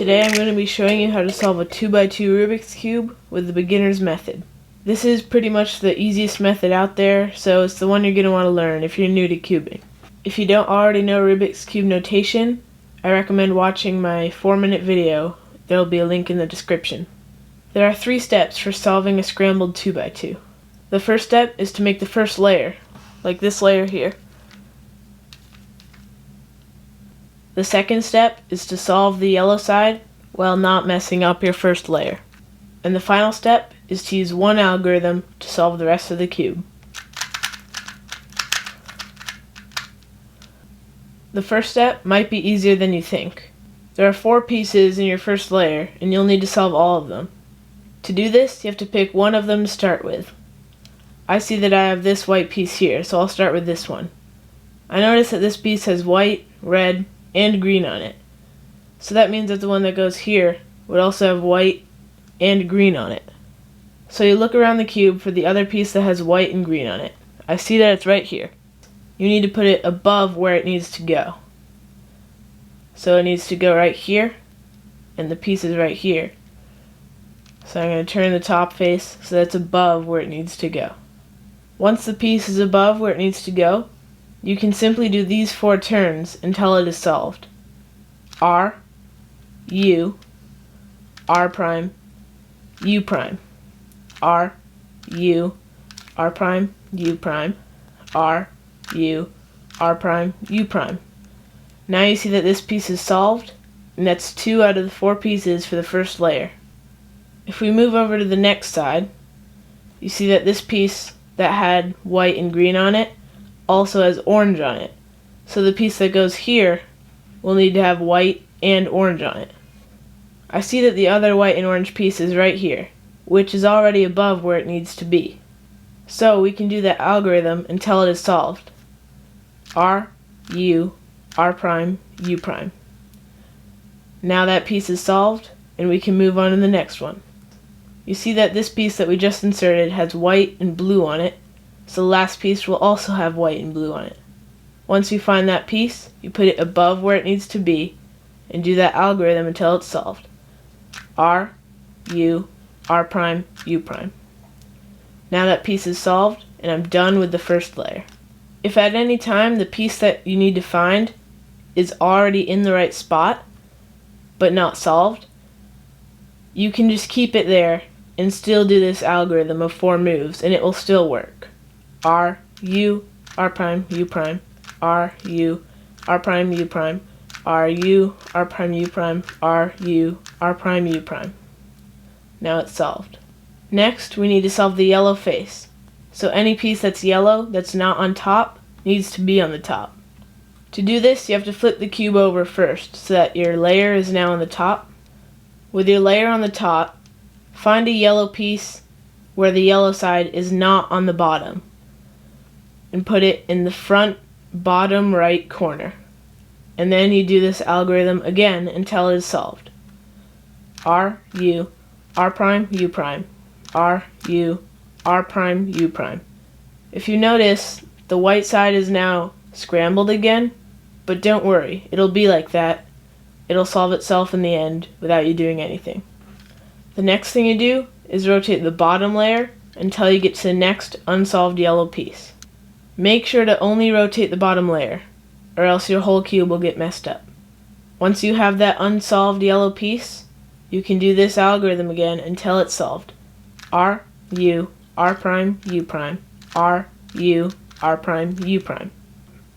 Today I'm going to be showing you how to solve a 2x2 Rubik's Cube with the beginner's method. This is pretty much the easiest method out there, so it's the one you're going to want to learn if you're new to cubing. If you don't already know Rubik's Cube notation, I recommend watching my 4-minute video. There will be a link in the description. There are 3 steps for solving a scrambled 2x2. The first step is to make the first layer, like this layer here. The second step is to solve the yellow side while not messing up your first layer. And the final step is to use one algorithm to solve the rest of the cube. The first step might be easier than you think. There are 4 pieces in your first layer, and you'll need to solve all of them. To do this, you have to pick one of them to start with. I see that I have this white piece here, so I'll start with this one. I notice that this piece has white, red, and green on it. So that means that the one that goes here would also have white and green on it. So you look around the cube for the other piece that has white and green on it. I see that it's right here. You need to put it above where it needs to go. So it needs to go right here, and the piece is right here. So I'm going to turn the top face so that's above where it needs to go. Once the piece is above where it needs to go, you can simply do these 4 turns until it is solved. R, U, R prime, U prime, R, U, R prime, U prime, R, U, R prime, U prime. Now you see that this piece is solved, and that's 2 out of the 4 pieces for the first layer. If we move over to the next side, you see that this piece that had white and green on it also has orange on it. So the piece that goes here will need to have white and orange on it. I see that the other white and orange piece is right here, which is already above where it needs to be. So we can do that algorithm until it is solved. R, U, R prime, U prime. Now that piece is solved, and we can move on to the next one. You see that this piece that we just inserted has white and blue on it, so the last piece will also have white and blue on it. Once you find that piece, you put it above where it needs to be, and do that algorithm until it's solved. R, U, R prime, U prime. Now that piece is solved, and I'm done with the first layer. If at any time the piece that you need to find is already in the right spot, but not solved, you can just keep it there and still do this algorithm of 4 moves, and it will still work. R, U, R prime, U prime, R, U, R prime, U prime, R, U, R prime, U prime, R, U, R prime, U prime. Now it's solved. Next, we need to solve the yellow face. So any piece that's yellow that's not on top needs to be on the top. To do this, you have to flip the cube over first so that your layer is now on the top. With your layer on the top, find a yellow piece where the yellow side is not on the bottom, and put it in the front bottom right corner. And then you do this algorithm again until it is solved. R, U, R prime, U prime, R, U, R prime, U prime. If you notice, the white side is now scrambled again, but don't worry, it'll be like that. It'll solve itself in the end without you doing anything. The next thing you do is rotate the bottom layer until you get to the next unsolved yellow piece. Make sure to only rotate the bottom layer, or else your whole cube will get messed up. Once you have that unsolved yellow piece, you can do this algorithm again until it's solved. R, U, R prime, U prime, R, U, R prime, U prime.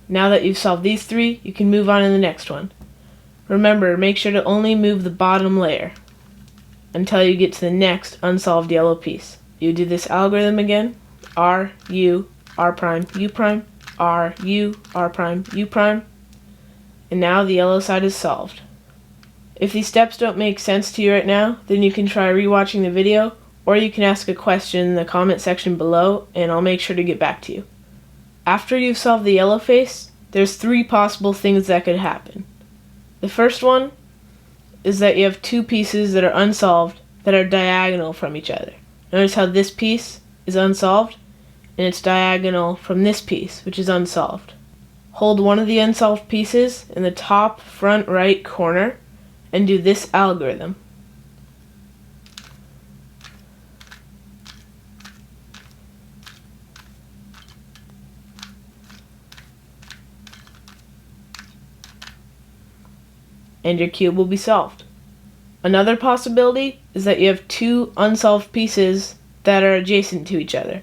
Now that you've solved these 3, you can move on to the next one. Remember, make sure to only move the bottom layer until you get to the next unsolved yellow piece. You do this algorithm again. R, U, R prime, U prime, R, U, R prime, U prime. And now the yellow side is solved. If these steps don't make sense to you right now, then you can try rewatching the video, or you can ask a question in the comment section below, and I'll make sure to get back to you. After you've solved the yellow face, there's 3 possible things that could happen. The first one is that you have 2 pieces that are unsolved that are diagonal from each other. Notice how this piece is unsolved, and it's diagonal from this piece, which is unsolved. Hold one of the unsolved pieces in the top front right corner and do this algorithm. And your cube will be solved. Another possibility is that you have two unsolved pieces that are adjacent to each other,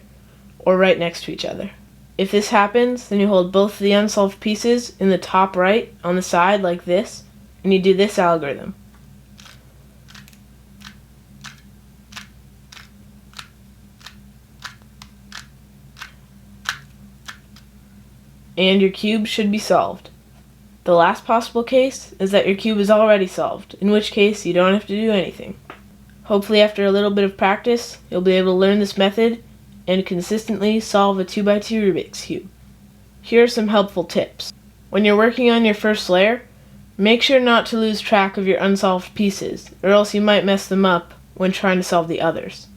or right next to each other. If this happens, then you hold both of the unsolved pieces in the top right on the side like this, and you do this algorithm. And your cube should be solved. The last possible case is that your cube is already solved, in which case you don't have to do anything. Hopefully after a little bit of practice, you'll be able to learn this method and consistently solve a 2x2 Rubik's Cube. Here are some helpful tips. When you're working on your first layer, make sure not to lose track of your unsolved pieces, or else you might mess them up when trying to solve the others.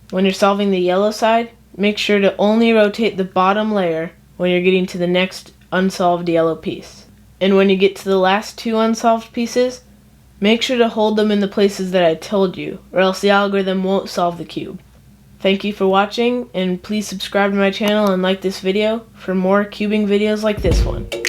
When you're solving the yellow side, make sure to only rotate the bottom layer when you're getting to the next unsolved yellow piece. And when you get to the last two unsolved pieces, make sure to hold them in the places that I told you, or else the algorithm won't solve the cube. Thank you for watching, and please subscribe to my channel and like this video for more cubing videos like this one.